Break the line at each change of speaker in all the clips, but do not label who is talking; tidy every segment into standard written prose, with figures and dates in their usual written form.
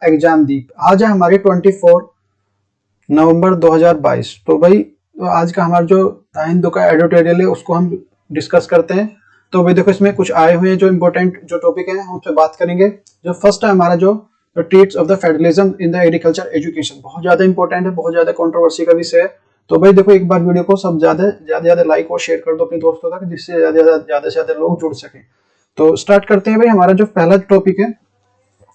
Exam दी। आज है हमारी 24 नवंबर 2022। तो भाई तो आज का हमारा जो हिंदू का एडिटोरियल है उसको हम डिस्कस करते हैं। तो भाई देखो इसमें कुछ आए हुए हैं जो इम्पोर्टेंट जो टॉपिक है हम उस पर बात करेंगे। जो फर्स्ट है हमारा जो treats of the federalism in the agriculture education, बहुत ज्यादा इंपॉर्टेंट है, बहुत ज्यादा कंट्रोवर्सी का विषय है। तो भाई देखो एक बार वीडियो को सब ज्यादा लाइक और शेयर कर दो अपने दोस्तों तक, जिससे ज्यादा से ज्यादा लोग जुड़ सके। तो स्टार्ट करते हैं भाई। हमारा जो पहला टॉपिक है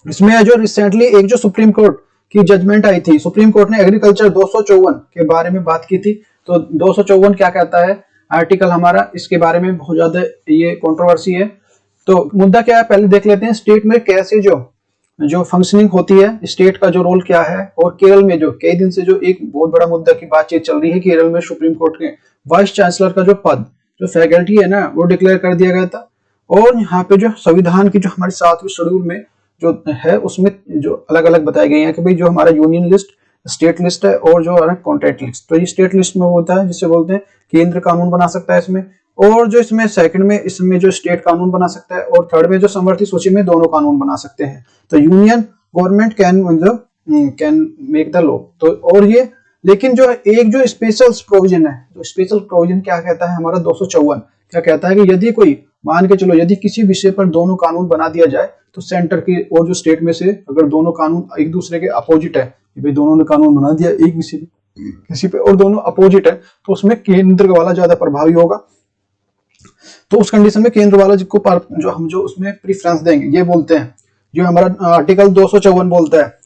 इसमें जो रिसेंटली एक जो सुप्रीम कोर्ट की जजमेंट आई थी, सुप्रीम कोर्ट ने एग्रीकल्चर 254 के बारे में बात की थी। तो 254 क्या कहता है आर्टिकल हमारा, इसके बारे में बहुत ज्यादा ये कंट्रोवर्सी है। तो मुद्दा क्या है पहले देख लेते हैं। स्टेट में कैसे जो फंक्शनिंग होती है, स्टेट का जो रोल क्या है। और केरल में जो कई दिन से जो एक बहुत बड़ा मुद्दा की बातचीत चल रही है, केरल में सुप्रीम कोर्ट के वाइस चांसलर का जो पद, जो फैकल्टी है ना, वो डिक्लेयर कर दिया गया था। और यहाँ पे जो संविधान की जो हमारे 7वें शेड्यूल में जो है उसमें जो अलग अलग बताए गए हैं कि भाई जो हमारा यूनियन लिस्ट, स्टेट लिस्ट है और जो कॉन्ट्रैक्ट लिस्ट। तो ये स्टेट लिस्ट में होता है जिसे बोलते हैं केंद्र कानून बना सकता है इसमें। और जो इसमें सेकंड में इसमें जो स्टेट कानून बना सकता है, और थर्ड में जो समवर्ती सूची में दोनों कानून बना सकते हैं। तो union government can make the law. तो और ये लेकिन जो एक जो स्पेशल प्रोविजन है, जो स्पेशल प्रोविजन क्या कहता है हमारा 254 क्या कहता है कि यदि कोई मान के चलो यदि किसी विषय पर दोनों कानून बना दिया जाए, तो सेंटर की और जो स्टेट में से अगर दोनों कानून एक दूसरे के अपोजिट है, भाई दोनों ने कानून बना दिया एक विषय किसी पे और दोनों अपोजिट है, तो उसमें केंद्र वाला ज्यादा प्रभावी होगा। तो उस कंडीशन में केंद्र वाला जो हम जो उसमें प्रीफरेंस देंगे, ये बोलते हैं जो हमारा आर्टिकल 254 बोलता है।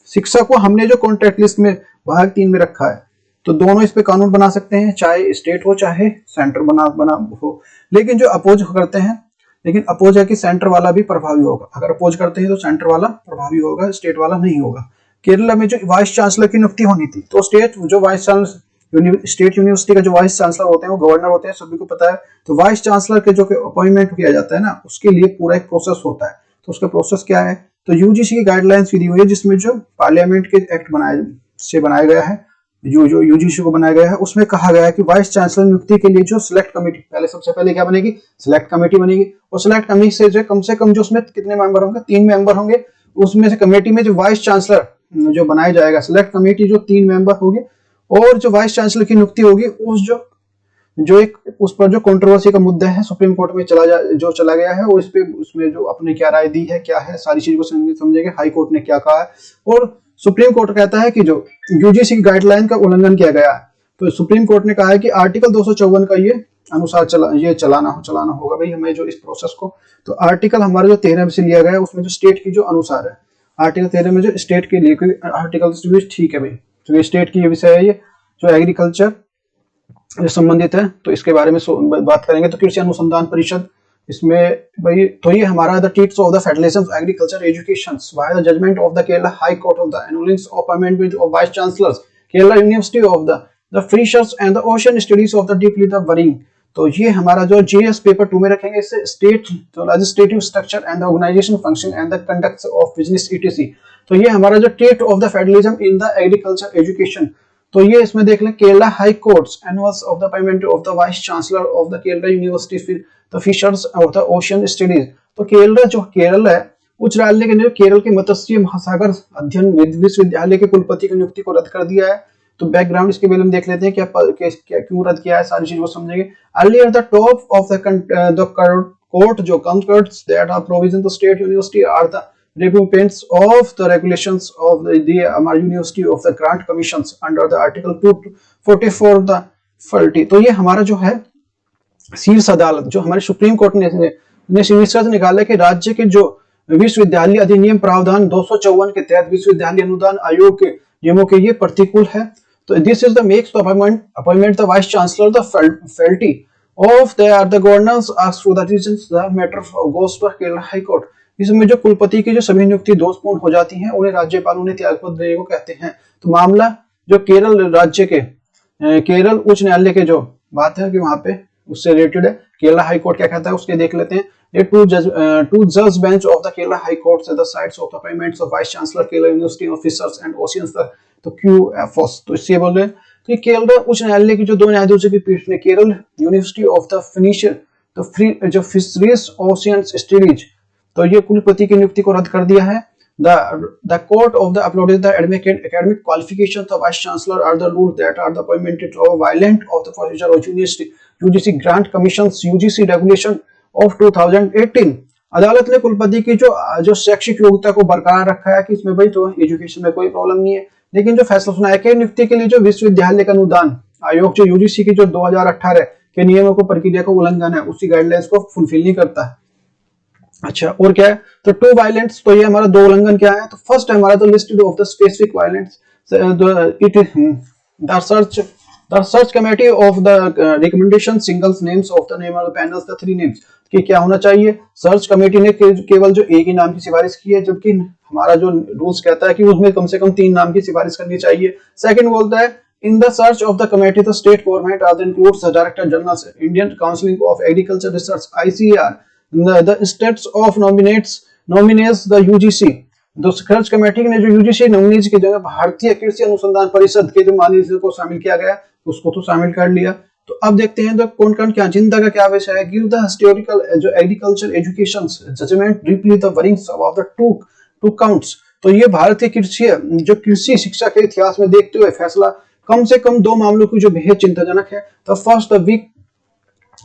शिक्षा को हमने जो कॉन्ट्रैक्ट लिस्ट में भाग 3 में रखा है, तो दोनों इस पे कानून बना सकते हैं, चाहे स्टेट हो चाहे सेंटर बना हो। लेकिन जो अपोज करते हैं, लेकिन अपोज है कि सेंटर वाला भी प्रभावी होगा। अगर अपोज करते हैं तो सेंटर वाला प्रभावी होगा, स्टेट वाला नहीं होगा। केरला में जो वाइस चांसलर की नियुक्ति होनी थी, तो स्टेट जो वाइस चांसलर स्टेट यूनिवर्सिटी का जो वाइस चांसलर होते हैं वो गवर्नर होते हैं, सभी को पता है। तो वाइस चांसलर के जो अपॉइंटमेंट किया जाता है ना, उसके लिए पूरा एक प्रोसेस होता है। तो उसका प्रोसेस क्या है, तो यूजीसी की गाइडलाइंस दी हुई है, जिसमें जो पार्लियामेंट के एक्ट बनाया गया है, जो यूजीसी को बनाया गया है, उसमें कहा गया है कि वाइस चांसलर नियुक्ति के लिए जो सिलेक्ट कमेटी सबसे पहले क्या बनेगी, सिलेक्ट कमेटी बनेगी। और सिलेक्ट कमेटी से कम जो उसमें कितने मेंबर होंगे, 3 मेंबर होंगे। उसमें से कमेटी में जो वाइस चांसलर जो बनाया जाएगा, सिलेक्ट कमेटी जो 3 मेंबर होंगे, और जो वाइस चांसलर की नियुक्ति होगी उस पर जो कंट्रोवर्सी का मुद्दा है सुप्रीम कोर्ट में चला गया है, और इस पे उसमें जो अपने क्या राय दी है, क्या है, सारी चीज को समझेंगे हाई कोर्ट ने क्या कहा है। और सुप्रीम कोर्ट कहता है कि जो यूजीसी की गाइडलाइन का उल्लंघन किया गया है, तो सुप्रीम कोर्ट ने कहा है कि आर्टिकल 254 का ये अनुसार चलाना होगा भाई हमें जो इस प्रोसेस को। तो आर्टिकल हमारा जो 13 से लिया गया है, उसमें जो स्टेट की जो अनुसार है, आर्टिकल 13 में जो स्टेट के लिए आर्टिकल ठीक है भाई, तो ये स्टेट की विषय है, ये जो एग्रीकल्चर संबंधित है, तो इसके बारे में बात करेंगे। तो कृषि अनुसंधान परिषद इसमें भाई, तो ये हमारा the treats of the federalism agriculture education by the judgement of the Kerala high Court of the annullings of appointment of vice chancellors Kerala University of the fishers and the ocean studies of the deeply the worrying. तो ये हमारा जो GS paper 2 में रखेंगे, इससे state तो legislative structure and the organisation function and the conduct of business etc. तो ये हमारा जो treat of the federalism in the agriculture education, तो ये इसमें देख लें Kerala high courts annuals of the appointment of the vice chancellor of the Kerala university the fishers of the ocean studies. तो केरल है उच्च न्यायालय के केरल के मत्स्य महासागर अध्ययन विश्वविद्यालय के कुलपति की नियुक्ति को रद्द कर दिया है। तो बैकग्राउंड इसके बारे में देख लेते हैं, क्या क्यों रद्द किया है, सारी चीजों को समझेंगे। Earlier the top of the court जो concords that are provision the state university are the repugnance of the regulations of the University of the Grant Commissions under the Article 244 of the FLT। तो ये हमारा जो है शीर्ष अदालत जो हमारे सुप्रीम कोर्ट ने निष्कर्ष निकाला कि राज्य के जो विश्वविद्यालय अधिनियम प्रावधान 254 के तहत विश्वविद्यालय अनुदान आयोग के नियमों के ये प्रतिकूल है। तो this is the makes the appointment the vice chancellor the faculty of the governance asked for the reasons the matter goes to Kerala high court. इसमें जो कुलपति की जो सभी नियुक्ति दोषपूर्ण हो जाती हैं, उन्हें राज्यपाल उन्हें त्यागपत्र देने को कहते हैं। तो मामला जो केरल राज्य के केरल उच्च न्यायालय के जो बात है कि वहां पे उससे रिलेटेड है। केरला हाई कोर्ट क्या कहता है उसके देख लेते हैं। टू जज bench of the Kerala high court the sides of appointments of vice chancellor Kerala university officers and oceans तो QFOs। तो इससे बोल रहे हैं तो केरल उच्च न्यायालय की जो 2 न्यायाधीशों की पीठ ने केरल यूनिवर्सिटी ऑफ द फिनिशियर तो फ्री जो फिशरीज ओशियंस स्टडीज, तो ये कुलपति की नियुक्ति को रद्द कर दिया है। The court of the uploaded the academic qualifications of vice chancellor are the rules that are the appointment of violent of the procedure of UGC grant commissions UGC regulation of 2018। अदालत ने कुलपति की जो शैक्षिक योग्यता को बरकरार रखा है कि इसमें भाई तो एजुकेशन में कोई प्रॉब्लम नहीं है, लेकिन जो फैसला सुनाया कि नियुक्ति के लिए जो विश्वविद्यालय का अनुदान आयोग जो यूजीसी की जो 2018 के नियमों को प्रक्रिया का उल्लंघन है उसी गाइडलाइंस को फुलफिल नहीं करता है। अच्छा, और क्या है, तो टू वायलेंस, तो ये हमारा दो उल्लंघन क्या है, तो फर्स्ट है हमारा तो listed of the specific violence the search committee of the recommendation singles names of the name of the panels the three names, कि क्या होना चाहिए, सर्च कमेटी ने केवल जो एक ही नाम की सिफारिश की है, जबकि हमारा जो रूल्स कहता है कि उसमें कम से कम 3 नाम की सिफारिश करनी चाहिए। सेकंड बोलता है in the search of the committee the state government also includes the director general Indian Council of Agriculture Research ICAR, the states of nominates the UGC, तो सर्च कमेटी ने जो यूजीसी नॉमिनीज की जगह भारतीय कृषि अनुसंधान परिषद के जो माननीय को शामिल किया गया उसको तो शामिल कर लिया। तो अब देखते हैं तो कौन कौन क्या चिंता का क्या विषय है, गिव द हिस्टोरिकल जो agriculture education judgement deeply the worryings of the two counts, तो ये भारतीय कृषि शिक्षा के इतिहास में देखते हुए फैसला कम से कम 2 मामलों की जो बेहद चिंताजनक है। The first the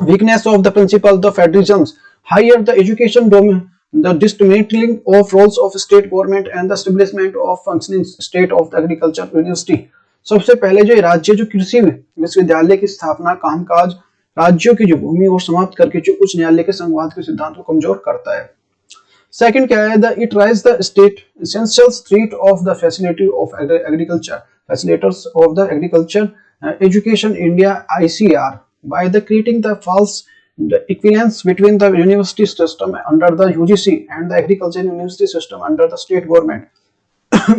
weakness of the principle the federalisms, higher the education domain, the dismantling of roles of state government and the establishment of functioning state of the agriculture university। सबसे पहले जो राज्य जो कृषि विश्वविद्यालय की स्थापना कामकाज राज्यों की जो भूमि और समाप्त करके जो उच्च न्यायालय के संवाद के सिद्धांत को कमजोर करता है। सेकंड क्या है, the it rise the state essential street of the facility of agriculture facilitators of the agriculture education India ICR by the creating the false equivalence between the university system under the UGC and the agriculture university system under the state government।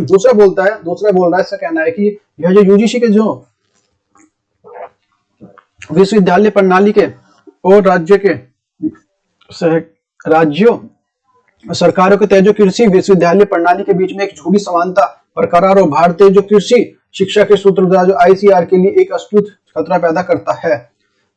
दूसरा बोल रहा है, इसका कहना है कि यह जो यूजीसी के जो विश्वविद्यालय प्रणाली के और राज्यों सरकारों के तहत जो कृषि विश्वविद्यालय प्रणाली के बीच में एक झूठी समानता बरकरार और भारतीय जो कृषि शिक्षा के सूत्रधार जो आईसीआर के लिए एक अस्तुत खतरा पैदा करता है।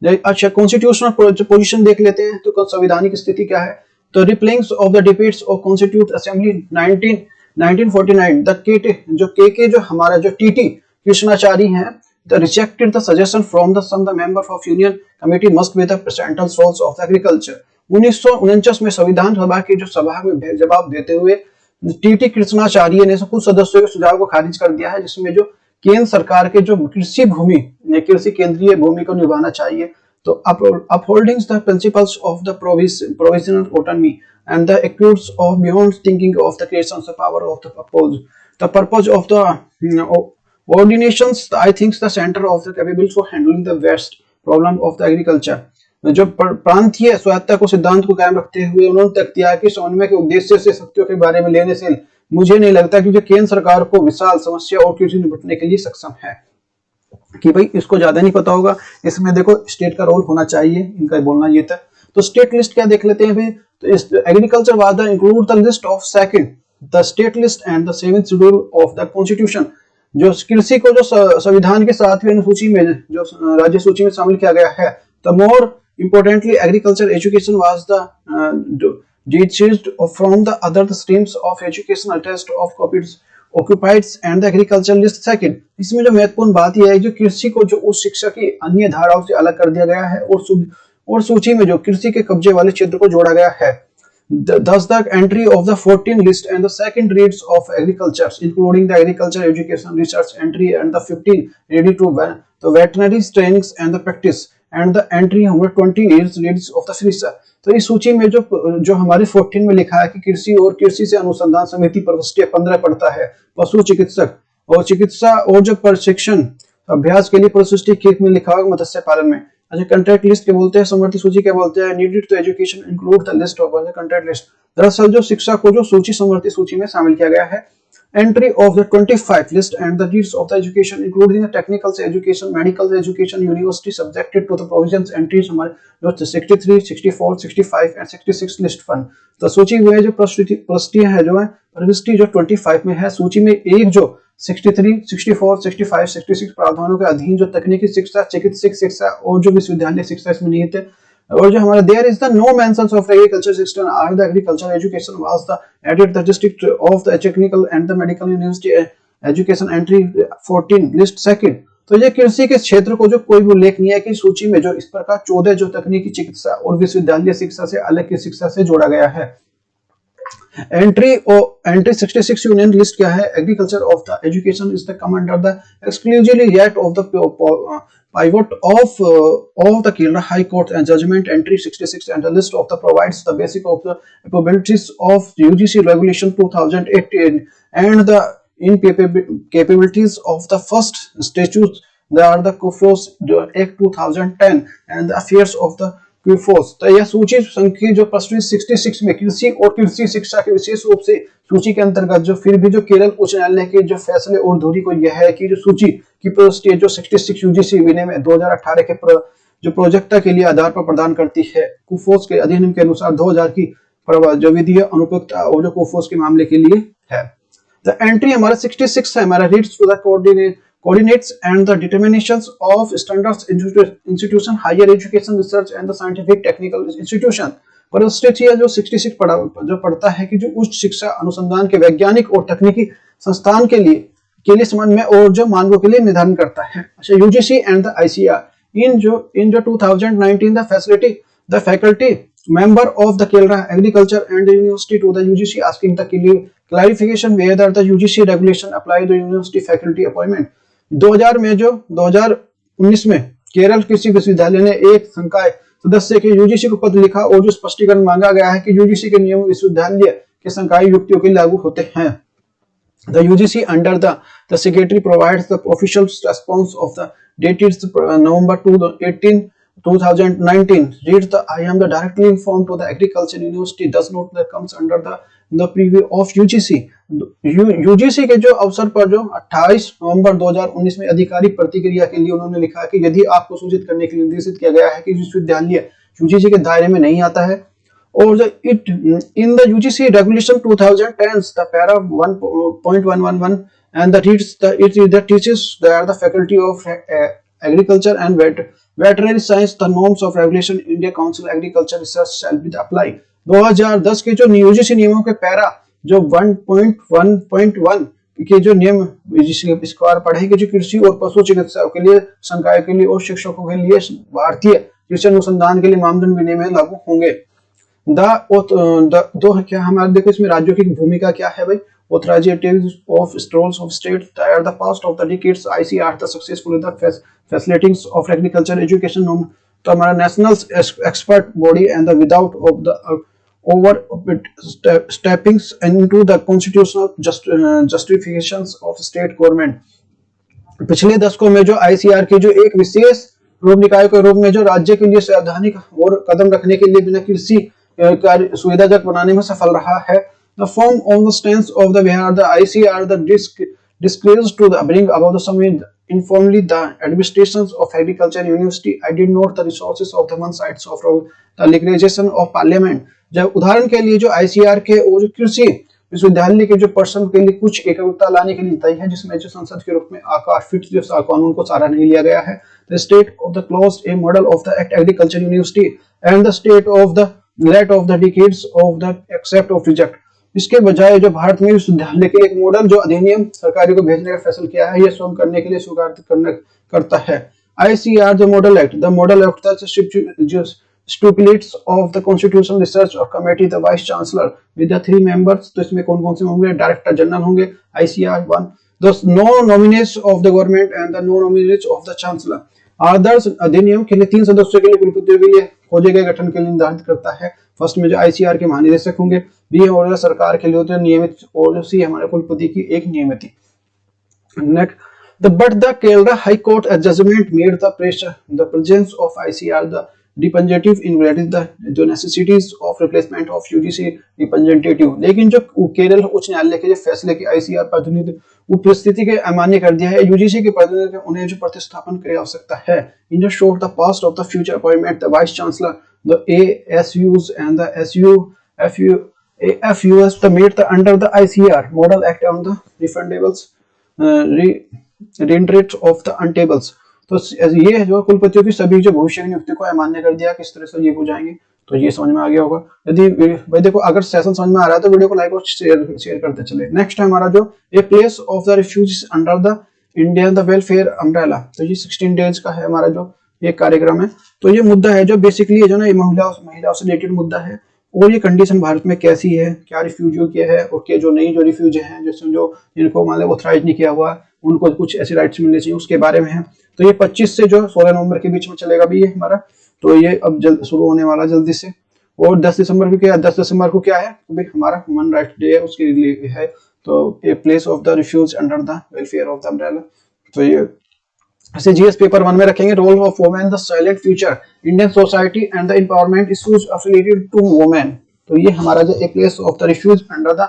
अच्छा, कॉन्स्टिट्यूशनल पोजीशन देख लेते हैं, तो संवैधानिक स्थिति क्या है, तो replayings of the debates of constitute assembly 1949 the के जो हमारा जो टीटी कृष्णाचारी हैं, the rejected the suggestion from the some the member of union committee must be the presidential roles of agriculture. 1949 में संविधान सभा की जो सभा में जवाब देते हुए टीटी कृष्णाचार्य ने कुछ सदस्यों के सुझाव को खारिज कर दिया है, जिसमें जो केंद्र सरकार के जो कृषि केंद्रीय भूमि को निभाना चाहिए, तो upholding the principles of the provisional autonomy and the acutes of beyond thinking of the creation of power of the purpose of the ordinations, I think the centre of the capable for handling the waste problem of the agriculture. जो प्रांतीय स्वायत्ता को सिद्धांत को कायम रखते हुए उन्होंने तय किया कि समन्वय के उद्देश्य से शक्तियों के बारे में लेने से मुझे नहीं लगता कि जो केंद्र सरकार को विशाल समस्या और कृषि निपटने के लिए सक्षम है, कि भाई इसको ज्यादा नहीं पता होगा, इसमें देखो स्टेट का रोल होना चाहिए, इनका बोलना ये था। तो स्टेट लिस्ट क्या देख लेते हैं भाई, तो agriculture was the include the list of second the state list and the 7th schedule of the constitution, जो कृषि को जो संविधान के 7वीं अनुसूची में जो राज्य सूची में शामिल किया गया है। The more importantly agriculture education was the detached from the other streams of education attached of occupied and the agriculture list second। इसमें जो महत्वपूर्ण बात यह है जो कृषि को जो उस शिक्षा की अन्य धाराओं से अलग कर दिया गया है और सूची में जो कृषि के कब्जे वाले क्षेत्र को जोड़ा गया है। Thus the entry of the 14th list and the second reads of agriculture including the agriculture education research entry and the 15 ready to the veterinary trainings and the practice and the entry number 20 is reads of the research। तो इस सूची में जो हमारे 14 में लिखा है कि कृषि और कृषि से अनुसंधान समिति प्रविष्टि 15 पढ़ता है, पशु चिकित्सक और चिकित्सा और जो प्रशिक्षण अभ्यास के लिए प्रविष्टि में लिखा हुआ मत्स्य पालन में। अच्छा, कंट्रैक्ट लिस्ट के बोलते हैं, समवर्ती सूची क्या बोलते हैं, needed to education include the list of the contract list. दरअसल जो शिक्षा को जो सूची समवर्ती सूची में शामिल किया गया है। Entry of the 25 list and the needs of the education including the technical education, medical education, university subjected to the provisions entries हमारे जो 63, 64, 65 and 66 list fund। तो सूची में जो प्रविष्टियां है जो है प्रविष्टि जो 25 में है, सूची में एक जो 63, 64, 65, 66 प्रावधानों के अधीन जो तकनीकी शिक्षा, चिकित्सक शिक्षा और जो विश्वविद्यालय शिक्षा इसमें निहित है। और जो हमारा there is the no mentions of agriculture system are the agriculture education was the added the district of the technical and the medical university education entry 14 list second. तो ये कृषि के क्षेत्र को जो कोई भी उल्लेख नहीं है कि सूची में जो इस प्रकार 14 जो तकनीकी चिकित्सा और विश्वविद्यालय शिक्षा से अलग की शिक्षा से जोड़ा गया है। एंट्री 66 यूनियन लिस्ट क्या है? Agriculture of the education is the come under the exclusively yet of the pivot of the Kerala High Court and Judgment Entry 66 and the list of the provides the basic of the capabilities of UGC Regulation 2018 and the incapabilities of the first statutes. They are the CUFOS Act 2010 and the affairs of the CUFOS। तो यह सूची संख्या जो प्रश्न 66 में कृषि और कृषि शिक्षा के विशेष रूप से सूची के अंतर्गत जो फिर भी जो केरल उच्च न्यायालय के जो फैसले और धुरी को यह है कि जो सूची की स्टेट जो 66 यूजीसी विनियम 2018 के जो प्रोजेक्ट के लिए आधार पर प्रदान करती है। कुफोस के अधिनियम के अनुसार 2000 की जो विधि अनुपयुक्तता और जो कुफोस के मामले के लिए है। द एंट्री हमारा 66 है, हमारा reads to the coordinates and the determinations of standards institution higher education research and the scientific technical institution। पर स्टेट जो 66 पढ़ता है कि जो उच्च शिक्षा अनुसंधान के वैज्ञानिक और तकनीकी संस्थान के लिए संबंध में और जो मानकों के लिए निर्धारण करता है। अच्छा, यूजीसी एंड द आईसीआर इन जो 2019 the faculty member of the Kerala Agriculture and the University to the UGC asking the clarification whether the UGC regulation apply the university faculty appointment। 2019 में केरल कृषि विश्वविद्यालय ने एक संकाय सदस्य के यूजीसी को पत्र लिखा और जो स्पष्टीकरण मांगा गया है कि यूजीसी के नियम विश्वविद्यालय के संकाय युक्तियों के लागू होते हैं। The UGC under the secretary provides the official response of the dated November 18, 2019 reads the I am the directly informed to the agriculture university does not that comes under the preview of UGC। UGC के जो अवसर पर जो 28 नवंबर 2019 में आधिकारिक प्रतिक्रिया के लिए उन्होंने लिखा कि यदि आपको सूचित करने के लिए निर्देशित किया गया है कि विश्वविद्यालय यूजीसी के दायरे में नहीं आता है और जो it in the UGC regulation 2010 the para 1.111 and the reads the it teachers they are the faculty of agriculture and veterinary science the norms of regulation India Council Agriculture Research shall be applied। 2010 के जो UGC नियमों के para जो 1.1.1 के जो नियम इस बार पढ़े कि जो कृषि और पशु चिकित्सा के लिए संकाय के लिए और शिक्षकों के लिए भारतीय कृषि अनुसंधान के लिए मानदंड विनियम लागू होंगे। दो क्या हमारे देखो इसमें राज्यों की भूमिका क्या है भाई। Authorities of roles of states at the past of the decades ICR the successful the facilities of agriculture education तो हमारा national expert body and the without of the over stepping into the constitutional justifications of state government। पिछले दशकों में जो ICR के जो एक विशेष रूप निकाय के रूप में जो राज्य के लिए संवैधानिक और कदम रखने के लिए बिना कृषि कार्य सुविधाजनक बनाने में सफल रहा है। The form of the stance of the Bihar, the ICR, the disclosed to the bring about the some informally the administrations of agriculture university. I did note the resources of the one sides of the legalization of parliament। जब उदाहरण के लिए जो ICR के और कृषि विश्वविद्यालय के जो पर्सन के लिए कुछ एकरूपता लाने के लिए तय है जिसमें जो संसद के रूप में आकार फिट जो कानून को सारा नहीं लिया गया है। The state of the clause a model of the act agriculture university and the state of the let of the decades of the accept of reject। इसके बजाय जो भारत में विश्वविद्यालय के एक मॉडल जो अधिनियम सरकारी को भेजने का फैसला किया है यह स्वयं करने के लिए स्वीकार करता है। ICR the model act that stipulates of the constitutional research of committee the vice chancellor with the 3 members। तो इसमें कौन कौन से होंगे? डायरेक्टर जनरल होंगे ICR 1 the no nominees of the government and the no nominees of the chancellor। आदर्श अधिनियम के लिए 3 सदस्यों के लिए कुलपतियों के लिए खोजे गए गठन के लिए निर्धारित करता है। फर्स्ट में जो ICR के महानिदेशक होंगे, बी और सरकार के लिए होते हैं नियमित और सी हमारे कुलपति की एक नियमित। Next but the Kerala High Court judgment made the presence of ICR the representative in the necessities of replacement of UGC representative। लेकिन जो केरल उच्च न्यायालय के जो फैसले की ICR प्रतिनिधि उपस्थिति के अमान्य कर दिया है यूजीसी के प्रतिनिधि उन्हें जो प्रतिस्थापन की आवश्यकता है। इन जो showed the past of the future appointment the vice chancellor the ASUs and the AFUs the made the under the ICR model act on the refundables reinterest of the untables। तो ये है जो कुलपतियों की सभी जो भविष्य की नियुक्ति को अमान्य कर दिया, किस तरह से ये हो जाएंगे, तो ये समझ में आ गया होगा। यदि भाई देखो अगर सेशन समझ में आ रहा है तो वीडियो को लाइक और शेयर करते चले। नेक्स्ट है हमारा जो a place of the refuge under the Indian the welfare umbrella, तो ये 16 डेज का है हमारा जो ये कार्यक्रम है। तो ये मुद्दा है जो बेसिकली जो ना ये महिलाओं से रिलेटेड मुद्दा है, और ये कंडीशन भारत में कैसी है, क्या रिफ्यूजियों की है, और के जो नई जो रिफ्यूजी हैं जिसमें जो जिनको मान लो ऑथराइज नहीं किया हुआ उनको कुछ ऐसे राइट्स मिलने चाहिए, उसके बारे में है। तो ये 25 से जो 16 नवंबर के बीच में चलेगा भी ये हमारा, तो ये अब जल्द शुरू होने वाला जल्दी से। और 10 दिसंबर को क्या है भाई हमारा ह्यूमन राइट्स डे है, उसके लिए है। तो a place of the refuge under the welfare of the umbrella, तो ये ऐसे जीएस पेपर 1 में रखेंगे। Role of women the silent future Indian society and the empowerment issues affiliated to women, तो ये हमारा जो a place of the refuge under the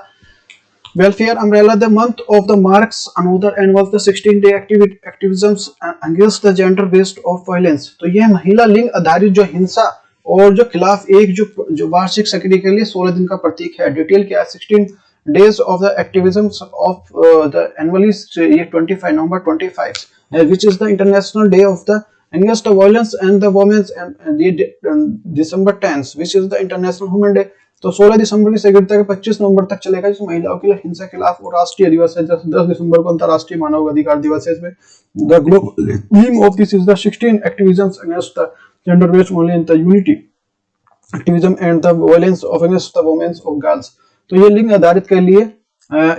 welfare umbrella, the month of the marks another annual the 16-day activisms against the gender based of violence, तो ये महिला लिंग आधारित जो हिंसा और जो खिलाफ एक जो वार्षिक सक्रिय के लिए 16 दिन का प्रतीक है। डिटेल क्या है, 16 days of the activisms of the annually ये 25 November 25 which is the international day of the against the violence and the women's and December 10 which is the international women day, तो 16 दिसंबर की सगीरता के 25 नवंबर तक चलेगा, जिस महिलाओं के लिए हिंसा के खिलाफ और राष्ट्रीय दिवस है। 10 दिसंबर को अंतर्राष्ट्रीय मानव अधिकार दिवस है। इसमें the global theme of this is the 16 activisms against the gender based only in the unity activism and the violence of against the women's of girls, तो ये लिंग आधारित के लिए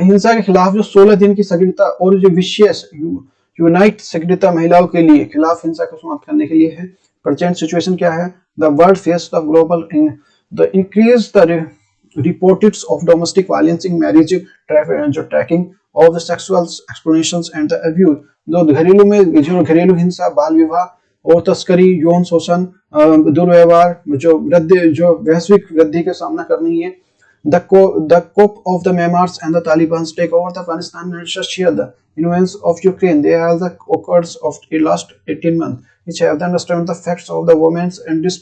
हिंसा के खिलाफ जो 16 दिन की सक्रियता और जो विशेष यूनाइट सक्रियता महिलाओं के लिए खिलाफ हिंसा को समाप्त करने के लिए है। प्रेजेंट सिचुएशन क्या है, the world face the global in the increase the reports of domestic violence in marriage, tracking of the sexual exploitations and the abuse, जो घरेलू में जो घरेलू हिंसा, बाल विवाह और तस्करी, यौन शोषण, दुर्व्यवहार जो वैश्विक वृद्धि का सामना कर रही है। The coup of the Myanmar's and the Taliban's take over the Afghanistan and Russia, the influence of Ukraine, they are the occurs of the last 18 months, which have to understand the facts of the women's and this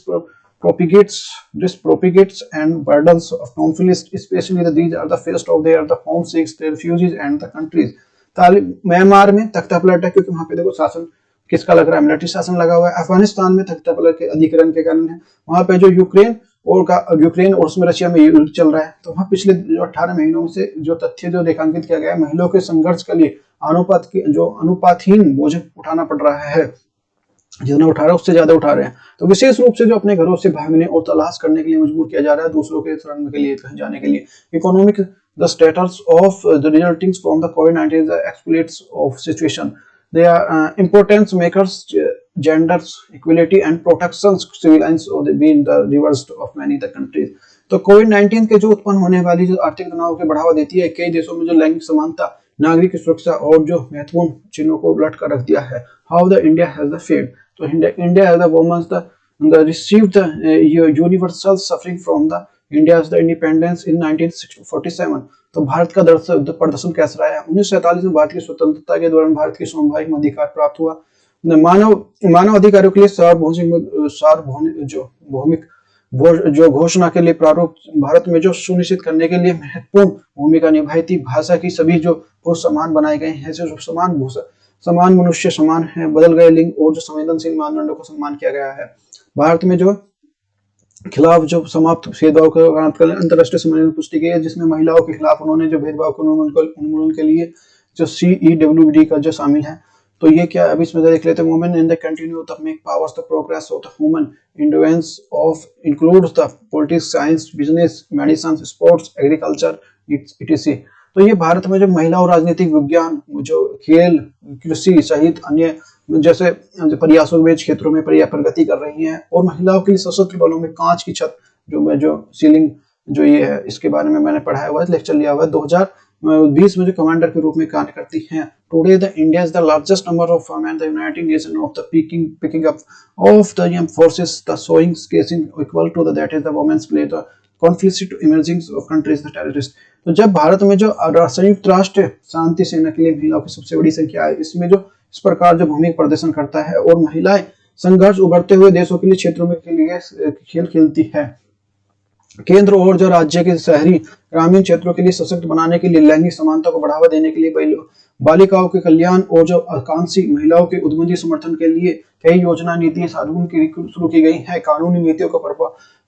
propagates and burdens of conflict, especially these are the faced of their the homesick, the refugees and the countries। Myanmar में तख्ता पलट है क्योंकि वहां पे देखो शासन किसका लग रहा है, मिलिट्री शासन लगा हुआ है। अफगानिस्तान में तख्ता पलट के अधिकरण के कारण है। वहां पे जो यूक्रेन और उसमें रशिया में युद्ध चल रहा है। तो वहां पिछले 18 महीनों से जो तथ्य जो रेखांकित किया गया है, महिलाओं के संघर्ष के लिए अनुपातहीन बोझ उठाना पड़ रहा है, जितना उठा रहा है उससे ज्यादा उठा रहे हैं। तो विशेष रूप से जो अपने घरों से भागने और तलाश करने के लिए मजबूर किया जा रहा है, दूसरों के शरण के लिए कहीं जाने के लिए। Economic the status of the resulting from the कोविड-19 the exploits of situation, they are importance makers genders equality and protection civilians और they been the reversed of many the countries. तो कोविड-19 के जो उत्पन्न होने वाली जो आर्थिक तनाव को बढ़ावा देती है, कई देशों में जो लैंगिक समानता, नागरिक सुरक्षा और जो महत्वपूर्ण चिन्हों को उलट कर रख दिया है। How the India has the fed, तो India has the women's the received the universal suffering from the India's the independence in 1947। तो भारत का प्रदर्शन कैसा रहा है। 1947 में भारत की स्वतंत्रता के दौरान भारत की सार्वभौमिक अधिकार प्राप्त हुआ। मानव अधिकारों के लिए सार्वभौमिक जो घोषणा के लिए प्रारूप भारत में जो सुनिश्चित करने के लिए महत्वपूर्ण भूमिका निभाई थी। भाषा की सभी जो पुरुष समान बनाए गए हैं, जो समान मनुष्य समान है, बदल गए लिंग और जो संवेदनशील मानदंडों को सम्मान किया गया है। भारत में जो खिलाफ जो समाप्त भेदभाव को अंतरराष्ट्रीय सम्मेलन में पुष्टि की है, जिसमें महिलाओं के खिलाफ उन्होंने जो भेदभाव को उन्मूलन के लिए जो CEWD का जो शामिल है। तो ये क्या अभी इसमें देख लेते हैं। Women in the continue the make powers the progress of the human individuals of includes the politics, science, business, medicine, sports, agriculture etc। तो ये भारत में जो महिला और राजनीतिक विज्ञान, जो खेल, कृषि सहित अन्य जैसे प्रयासों में क्षेत्रों में प्रगति कर रही हैं। और महिलाओं के लिए सशस्त्र बलों में कांच की छत जो सीलिंग जो ये है, इसके बारे में मैंने पढ़ाया हुआ है, लेक्चर लिया हुआ है। 2020 में जो कमांडर के रूप में कार्य करती हैं। Today the India is the largest number of women the united nation of the picking up of the armed forces the showing casing equal to the that is the women's play the conflict emerging of countries the terrorist. तो जब भारत में जो संयुक्त राष्ट्र शांति सेना के लिए महिलाओं की सबसे बड़ी संख्या है, इसमें जो इस प्रकार जो भूमिका प्रदर्शन करता है और महिलाएं संघर्ष उभरते हुए देशों के लिए क्षेत्रों में के लिए खेल खेलती है। केंद्र और जो राज्य के शहरी ग्रामीण क्षेत्रों के लिए सशक्त बनाने के लिए, लैंगिक समानता को बढ़ावा देने के लिए, बालिकाओं के कल्याण और जो आकांक्षी महिलाओं के उद्यमी समर्थन के लिए कई योजना नीतियां शुरू की गई है। कानूनी नीतियों का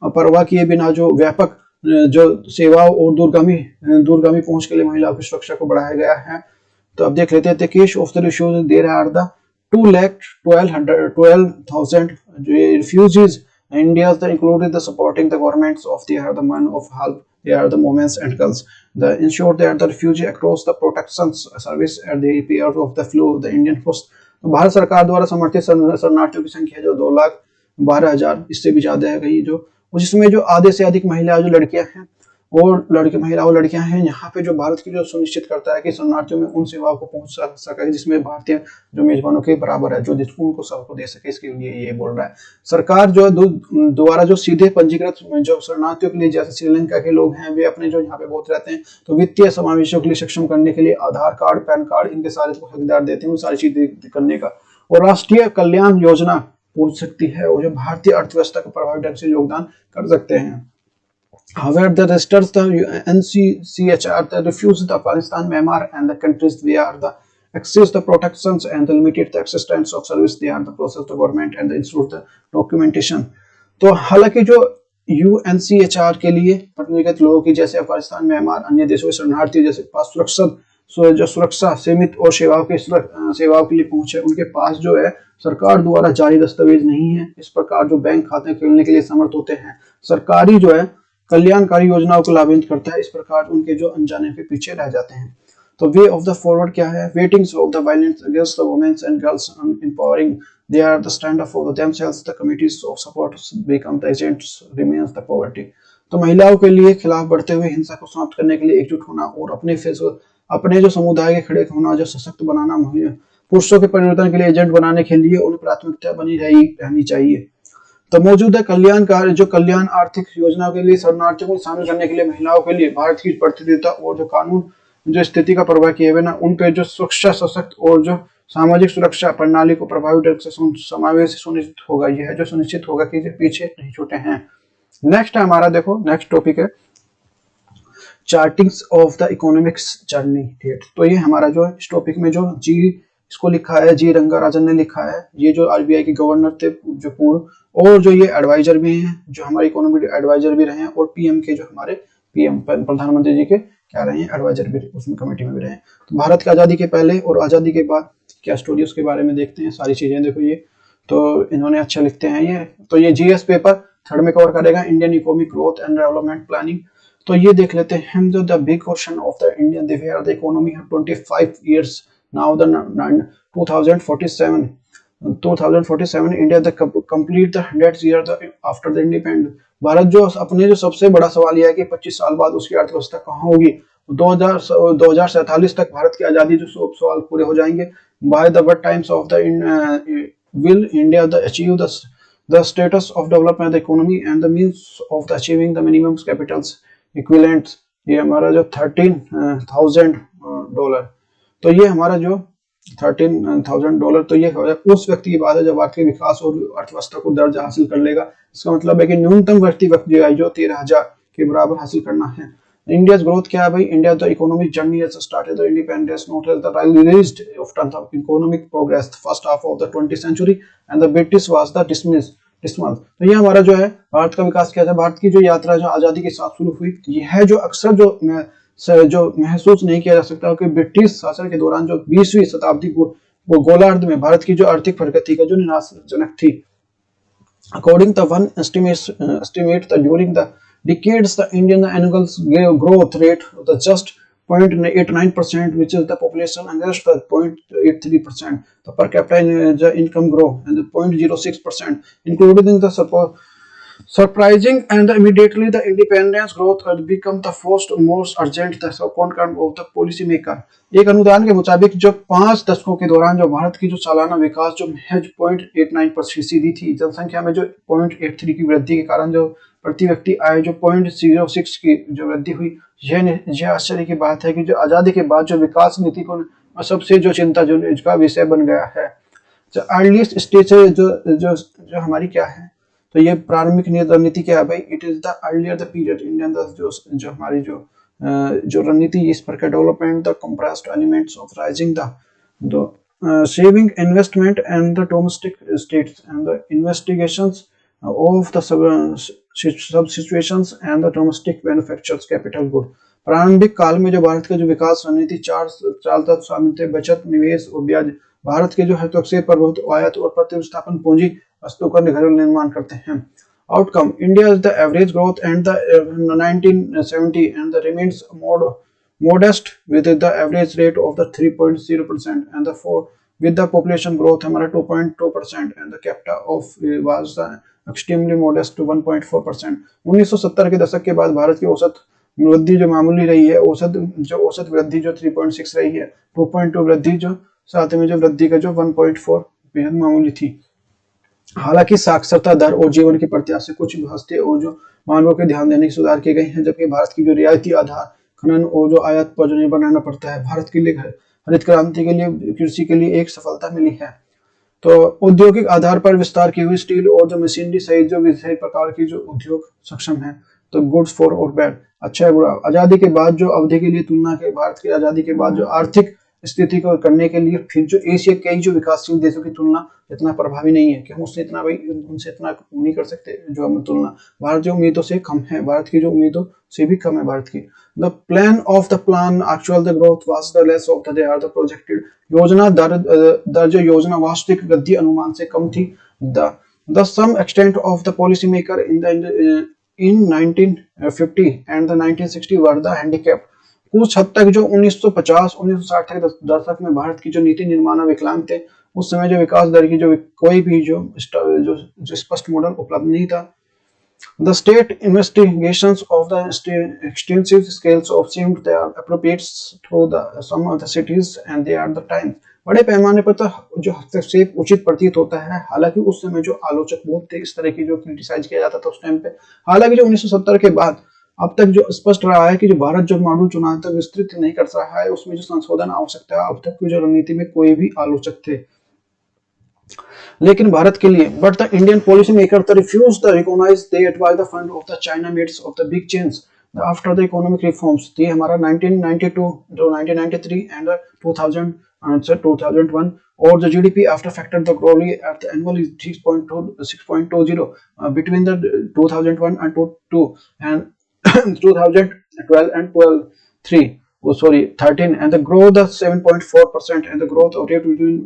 परवाह किए बिना जो व्यापक जो सेवाओं और दूरगामी पहुंच के लिए महिलाओं की सुरक्षा को बढ़ाया गया है। तो अब देख लेते हैं case of the refuge there are the 2,12,000 refugees. India included the supporting the governments of the men of help. They are the women and girls. The ensure that the refugee across the protection service at the period of the flow the Indian coast. तो भारत सरकार द्वारा समर्थित शरणार्थियों की संख्या जो 2,12,000 इससे भी ज्यादा है गई, जो जिसमें जो आधे से अधिक महिला जो लड़कियां हैं और महिला और लड़कियां हैं, यहाँ पे जो भारत की जो सुनिश्चित करता है कि शरणार्थियों में उन सेवाओं को पहुंच सके जिसमें भारतीय जो मेजबानों के बराबर है, जो जिसको उनको सबको दे सके, इसके लिए ये बोल रहा है। सरकार जो द्वारा जो सीधे पंजीकृत जो शरणार्थियों के लिए, जैसे श्रीलंका के लोग हैं, वे अपने जो यहाँ पे बहुत रहते हैं, तो वित्तीय समावेशों के लिए सक्षम करने के लिए आधार कार्ड, पैन कार्ड, इनके सारे को हकदार देते हैं उन सारी चीजें करने का। और राष्ट्रीय कल्याण योजना पहुंच सकती है और जो भारतीय अर्थव्यवस्था को प्रभावी ढंग से योगदान कर सकते हैं। However, the resters the NCCHR that refused the Afghanistan, Myanmar and the countries where the access the protections and the limited the existence of service they are the process the government and the institute the documentation। तो हालांकि जो UNCHR के लिए प्रतिनिधिगत लोगों की जैसे Afghanistan, Myanmar, अन्य देशों के शरणार्थी जैसे पास सुरक्षा सीमित और सेवाओं के लिए पहुंचे, उनके पास जो है सरकार द्वारा जारी दस्तावेज नहीं है। इस प्रकार जो बैंक खाते खोलने के लिए समर्थ होते हैं, सरकारी जो है कल्याणकारी योजनाओं को लाभान्वित करता है, इस प्रकार उनके जो अनजाने के पीछे रह जाते हैं। तो वे ऑफ द फॉरवर्ड क्या है? Waitings of the violence against the women and girls empowering they are the stand up for themselves the committees of support become the agents remains the poverty. तो महिलाओं के लिए खिलाफ बढ़ते हुए हिंसा को समाप्त करने के लिए एकजुट होना और अपने जो समुदाय के खड़े होना, जो सशक्त बनाना, पुरुषों के परिवर्तन के लिए एजेंट बनाने के लिए उन्हें प्राथमिकता बनी रहनी चाहिए। तो मौजूदा कल्याण आर्थिक योजना के लिए शरणार्थियों को शामिल करने के लिए महिलाओं के लिए भारत की प्रतिबद्धता और जो कानून जो स्थिति का परवाह किए बिना उन पे जो सुरक्षा सशक्त और जो सामाजिक सुरक्षा प्रणाली को प्रभावी ढंग से समावेश सुनिश्चित होगा, यह जो सुनिश्चित होगा कि पीछे नहीं छूटे हैं। नेक्स्ट है हमारा, देखो नेक्स्ट टॉपिक है chartings of the economics journey date. तो ये हमारा जो इस टॉपिक में जो इसको लिखा है जी रंगाराजन ने लिखा है। ये जो आरबीआई के गवर्नर थे जो पूर्व, और जो ये एडवाइजर भी हैं, जो हमारे इकोनॉमिक एडवाइजर भी रहे हैं, और पीएम के जो हमारे पीएम प्रधानमंत्री जी के क्या रहे हैं, एडवाइजर भी उसमें कमेटी में भी रहे। तो भारत की आजादी के पहले और आजादी के बाद क्या स्टोरी उसके बारे में देखते हैं, सारी चीजें देखो ये तो इन्होंने अच्छा लिखते हैं ये। तो ये जीएस पेपर थर्ड में कवर करेगा, Indian economic growth and development planning. तो ये देख लेते हैं हम, जो the big question of the Indian the economy 25 years now the 2047 India the complete the 100th year after the independence। Bharat जो अपने जो सबसे बड़ा सवाल यह है कि 25 साल बाद उसकी अर्थव्यवस्था कहाँ होगी। 2047 तक भारत की आजादी जो 100 साल पूरे हो जाएंगे। By the what times of the will India the achieve the status of development the economy and the means of the achieving the minimum capitals equivalent। ये हमारा जो $13,000, तो ये हमारा जो $13,000, तो ये उस व्यक्ति की बात है जब आर्थिक विकास और अर्थव्यवस्था को दर्जा हासिल कर लेगा। इसका मतलब है कि न्यूनतम व्यक्ति जो 13,000 के बराबर हासिल करना है। इंडिया ग्रोथ क्या है भाई? India the economic journey has started the independence note as the released of terms of economic progress first half of the 20th century and the British was the dismal. तो ये हमारा जो है भारत का विकास क्या था, भारत की जो यात्रा जो आजादी के साथ शुरू हुई, यह है जो अक्सर जो महसूस नहीं किया जा सकता कि ब्रिटिश शासन के दौरान जो 20वीं शताब्दी को गोलार्ध में भारत की जो आर्थिक प्रगति का जो निराशाजनक थी। According the one estimate that during the decades the Indian annual growth rate was just 0.89%, which is the population against the 0.83%. The per capita income grow and the 0.06%, including the surprising and immediately the independence growth had become the first most urgent the outcome of the policy maker। एक अनुदान के मुताबिक जो 5 दशकों के दौरान जो भारत की जो सालाना विकास जो महज 0.89% सीधी थी, जनसंख्या में जो 0.83 की वृद्धि के कारण जो प्रति व्यक्ति आय जो 0.06 की जो वृद्धि हुई, यह आश्चर्य की बात है कि जो आजादी के बाद जो विकास नीति को सबसे जो चिंता जो इसका विषय बन गया है। जो अर्लीस्ट स्टेज जो हमारी क्या है, तो ये प्रारंभिक रणनीति क्या है भाई, it is the earlier the period Indian जो हमारी जो रणनीति इस पर का development the compressed elements of rising the saving investment and the domestic states and the investigations of the sub situations and the domestic manufacturers capital good। प्रारंभिक काल में जो भारत का जो विकास रणनीति चार तत्व शामिल थे, बचत, निवेश और ब्याज। भारत के जो हस्तक्षेप पर बहुत आयात और प्रतिस्थापन पूंजी वस्तु का घरेलू निर्माण करते हैं। Outcome: India is the average growth and the 1970 and the remains modest with the average rate of the 3.0% and the with the population growth हमारा 2.2% and the capita of was the extremely modest to 1.4%। 1970 के दशक के बाद भारत की औसत वृद्धि जो मामूली रही है, औसत वृद्धि जो 3.6 रही है, 2.2 वृद्धि जो साथ में जो वृद्धि का जो 1.4 बेहद मामूली थी। हालांकि साक्षरता दर और जीवन की प्रत्याशा कुछ हस्ते और जो मानवों के ध्यान देने के सुधार किए गए हैं, जबकि भारत की जो रियायती आधार खनन और जो आयात पर जो निर्भर रहना पड़ता है, भारत के लिए हरित क्रांति के लिए कृषि के लिए एक सफलता मिली है। तो औद्योगिक आधार पर विस्तार की हुई स्टील और जो मशीनरी सहित जो विभिन्न प्रकार की जो उद्योग सक्षम है, तो गुड्स फॉर और बैड, अच्छा है बुरा। आजादी के बाद जो अवधि के लिए तुलना के भारत की आजादी के बाद जो आर्थिक स्थिति को करने के लिए फिर जो एशिया कई जो विकासशील देशों की तुलना इतना प्रभावी नहीं है कि हम उससे इतना भाई उनसे इतना नहीं कर सकते जो हम तुलना। भारत जो उम्मीदों से कम है, भारत की जो उम्मीदों से भी कम है भारत की। The plan of the plan actual the growth was the less of the they are the projected. योजना दर जो योजना वास्तविक वृद्धि अनुमान से कम थी। The some extent of the policy maker in 1950 and the 1960 were the handicap. कुछ हद तक जो 1950-1960 के दशक में भारत की जो नीति निर्माण विकलांग थे, उस समय जो विकास दर की जो कोई भी जो स्पष्ट मॉडल उपलब्ध नहीं था। The state investigations of the extensive scales of seemed they are appropriate through some of the cities and they are the times। बड़े पैमाने पर तो जो हस्तक्षेप उचित प्रतीत होता है, हालांकि उस समय जो आलोचक बहुत थे इस तरह की जो क्रिटिसाइज किया जाता था उस टाइम पे। हालांकि जो 1970 के बाद अब तक जो स्पष्ट रहा है कि जो भारत जो मॉडल चुनाव तक विस्तृत नहीं कर रहा है, उसमें जो संशोधन आवश्यकता है, अब तक की जो रणनीति में कोई भी आलोचक थे लेकिन भारत के लिए, but the Indian policy maker refuse the recognise they advise the fund of the China meets of the big change after the economic reforms. ये हमारा 1992 जो 1993 एंड 2001 और जो GDP after factor the growly at the annual is 6.20 between the 2001 and 2 and 2012 and 13 and the growth of 7.4% and the growth of rate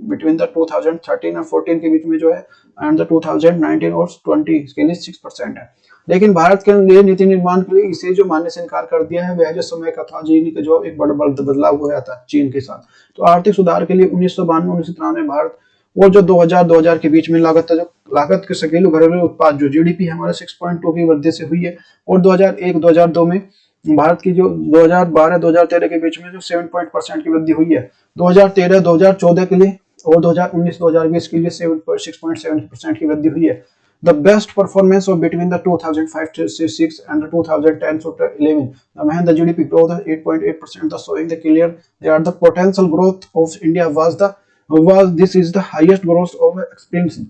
between the 2013 और 14 के बीच में जो है and the 2019 और 20 इसके लिए 6% है। लेकिन भारत के लिए नीति निर्माण के लिए इसे जो मानने से इनकार कर दिया है वह जो समय का था, चीन का जो एक बड़ा बदलाव हुआ था चीन के साथ। तो आर्थिक सुधार के लिए 1992-1993 भारत और जो 2000 के बीच में लागत के शकील घरेलू उत्पाद जो जीडीपी हमारे 6.2 की वृद्धि से हुई है, और 2001-2002 में भारत की जो 2012-2013 के बीच में जो 7% की वृद्धि हुई है। 2013-2014 के लिए और 2019-2020 के लिए 6.7% की वृद्धि हुई है। The best performance of between the 2005-6 and the 2010-11, the GDP growth of 8.8%, the showing the clear that the potential growth of India this is the highest growth of experienced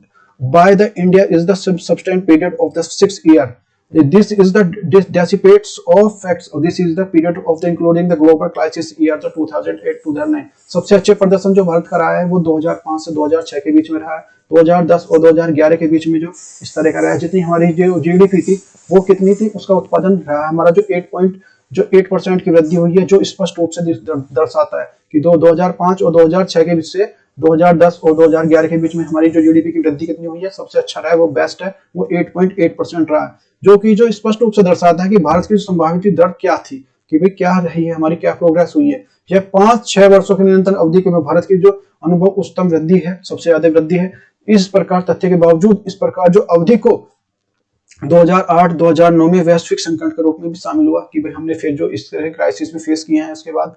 by the India is the substantial period of the 6 year. This is the dissipates of facts. This is the period of the including the global crisis year the 2008-2009। सबसे अच्छे प्रदर्शन जो भारत का रहा है वो 2005 से 2006 के बीच में रहा है। 2010 और 2011 के बीच में जो इस तरह का रहा है। जितनी हमारी जो जीडीपी थी वो कितनी थी, उसका उत्पादन रहा हमारा जो 8% की वृद्धि हुई है, जो स्पष्ट रूप से दर्शाता है कि 2005 और 2006 के बीच से 2010 और 2011 के बीच में हमारी जो जीडीपी की वृद्धि कितनी हुई है, सबसे अच्छा रहा है, वो बेस्ट है, वो 8.8% रहा है, जो कि जो स्पष्ट रूप से दर्शाता है कि भारत की संभावित दर क्या थी, कि भाई क्या रही है, हमारी क्या प्रोग्रेस हुई है। यह 5-6 वर्षों की निरंतर अवधि के में भारत की जो अनुभव उच्चतम वृद्धि है, सबसे ज्यादा वृद्धि है। इस प्रकार तथ्य के बावजूद इस प्रकार जो अवधि को 2008-2009 में वैश्विक संकट के रूप में भी शामिल हुआ कि भाई हमने फिर जो इस तरह क्राइसिस में फेस किए हैं इसके बाद।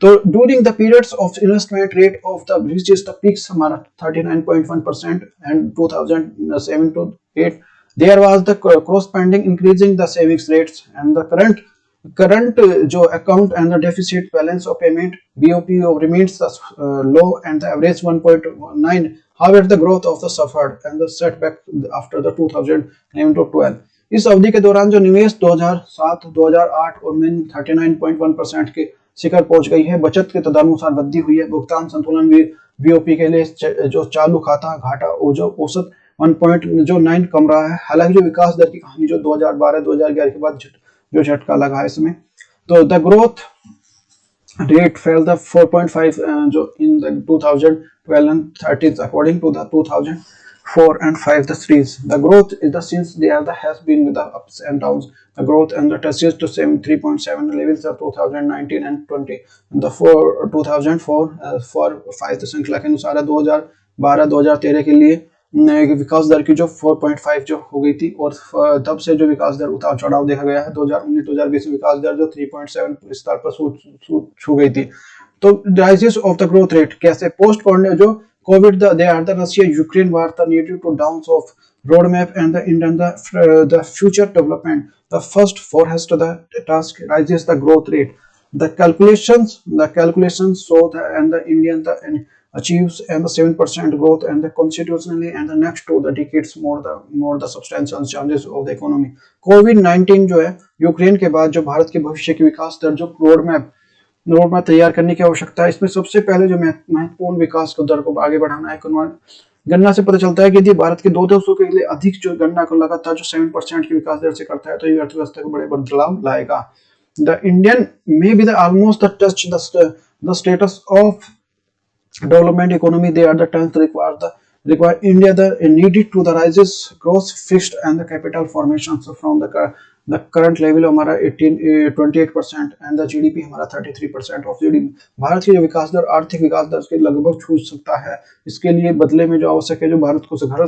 तो during the periods of investment rate of the reaches the peaks हमारा 39.1% and 2007 to 8 there was the corresponding increasing the savings rates and the current जो account and the deficit balance of payment BOP remains low and the average 1.9 However, the growth of the suffered and the setback after the 2011 to 12. इस अवधि के दौरान जो निवेश 2007-2008 और में 39.1% के शिखर पहुंच गई है। बचत के तदनुसार वृद्धि हुई है। भुगतान संतुलन भी बीओपी के लिए जो चालू खाता घाटा जो औसत 1.9 कम रहा है। हालांकि जो विकास दर की कहानी जो 2012-2011 के बाद जो झटका लगा है इसमें, तो the growth rate fell the 4.5 जो in the 2012 and 13 according to the 2004 and 5 the series. The growth is the since there the has been with the ups and downs. The growth and the touches to 3.7 levels of 2019 and 20. And the 2004 for 5 the संख्या के अनुसार 2012-2013 के लिए विकास दर की जो 4.5 जो हो गई थी और तब से जो विकास दर उतार चढ़ाव देखा गया है। 2019-2020 में विकास दर जो 3.7 स्तर पर छू गई थी। तो rises of the growth rate कैसे पोस्ट जो Covid they are the Russia Ukraine war the needed to downs of road map and the Indian the future development the first forecast the task rises the growth rate the calculations so the and the Indian the achieves and the 7% growth and the constitutionally and the next to the decades more the substantial challenges of the economy. COVID-19 जो है Ukraine के बाद जो भारत के भविष्य की विकास दर जो road map तैयार करने की आवश्यकता है। इसमें सबसे पहले जो महत्वपूर्ण विकास दर को आगे बढ़ाना है। गणना से पता चलता है कि यदि भारत के 2 दशकों के लिए अधिक जो गणना को लगातार जो 7% की विकास दर से करता है तो ये अर्थव्यवस्था को बड़े बदलाव लाएगा। The Indian may be the almost the touch the status of development economy. They are the terms require India the needed to the rises gross fixed and the capital formations from the current level हमारा 28% and the GDP हमारा 33% of GDP। Bharat की जो विकास दर आर्थिक विकास दर के लगभग छू सकता है। इसके लिए बदले में जो आवश्यक है जो भारत को सुधार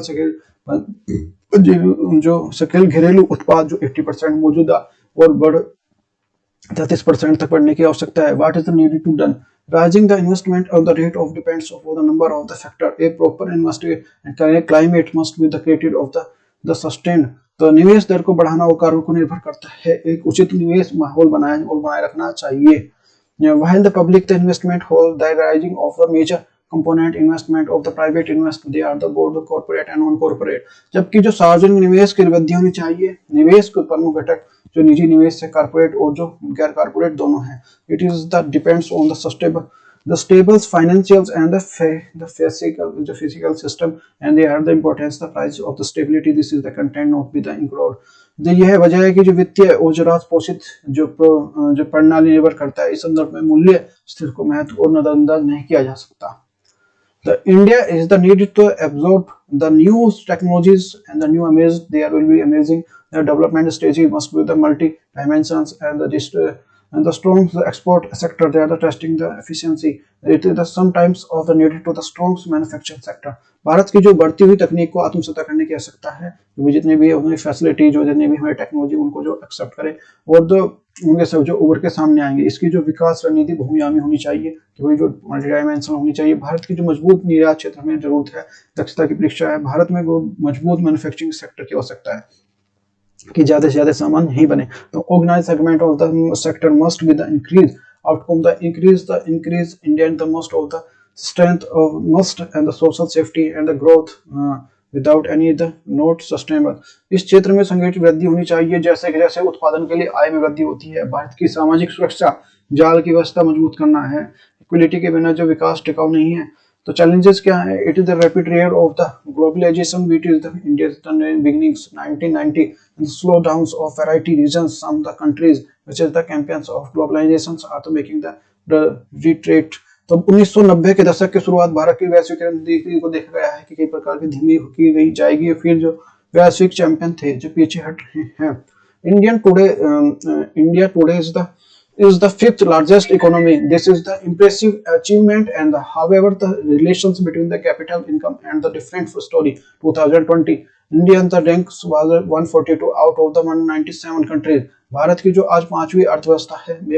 सके घरेलू उत्पाद जो 80% मौजूदा और बढ़ 33% तक बढ़ने की आवश्यकता है। What is the needed to done? Rising the investment on the rate of depends on the number of the factor. A proper investment and climate must be the created of the sustained. तो निवेश दर को बढ़ाना वो कारणों को निर्भर करता है। एक उचित निवेश माहौल बनाए रखना चाहिए। While the public the investment holds the rising of the major component investment of the private investment, they are the both the corporate and non-corporate। जबकि जो सार्वजनिक निवेश की वृद्धि होनी चाहिए। निवेश के प्रमुख घटक जो निजी निवेश है कारपोरेट और जो गैर कारपोरेट दोनों हैं। It is the depends on the stable financials and the physical system and they are the importance the price of the stability. This is the content not be the include. यह वजह है कि जो वित्तीय और जो राजपोषित जो प्रणाली निर्भर करता है इस संदर्भ में मूल्य स्थिर को महत्व और नजरअंदाज नहीं किया जा सकता। The India is the needed to absorb the new technologies and the new amazing. There will be amazing. The development strategy must be the multi dimensions and the strong export sector. They are the testing the efficiency. It is the sometimes of the needed to the strong manufacturing sector. Bharat की जो बढ़ती हुई तकनीक को आत्मसात करने की आवश्यकता है। जो जितने भी उनकी फैसिलिटी जो जितनी भी हमारी टेक्नोलॉजी उनको जो एक्सेप्ट करे और जो उनके सब जो उभर के सामने आएंगे। इसकी जो विकास रणनीति बहुआयामी होनी चाहिए कि भाई जो मल्टी डायमेंशनल होनी चाहिए। भारत की जो मजबूत निर्यात क्षेत्र में जरूरत है दक्षता की परीक्षा है। भारत में वो मजबूत मैन्युफैक्चरिंग सेक्टर की आवश्यकता है कि ज्यादा से ज्यादा सामान नहीं बने। तो organise segment of the sector must be the increase outcome the increase Indian the most of the strength of must and the social safety and the growth without any the not sustainable। इस क्षेत्र में संगठित वृद्धि होनी चाहिए जैसे उत्पादन के लिए आय में वृद्धि होती है। भारत की सामाजिक सुरक्षा जाल की व्यवस्था मजबूत करना है। इक्विलिटी के बिना जो विकास टिकाऊ नहीं है। तो चैलेंजेस क्या है? It is the rapid rate of the globalisation which is the India's beginnings 1990 and the slowdowns of variety regions some the countries which is the champions of globalizations are to making the retreat। तो 1990 के दशक की शुरुआत भारत की वैश्विक रणनीति को देखा गया है कि कई प्रकार की धीमी की गई जाएगी। फिर जो वैश्विक चैंपियन थे जो पीछे हट रहे हैं। India today is the fifth largest economy. This is the impressive achievement and however the relations between the capital income and the different story 2020 India the ranks was 142 out of the 197 countries। Bharat की जो आज 5वीं अर्थव्यवस्था है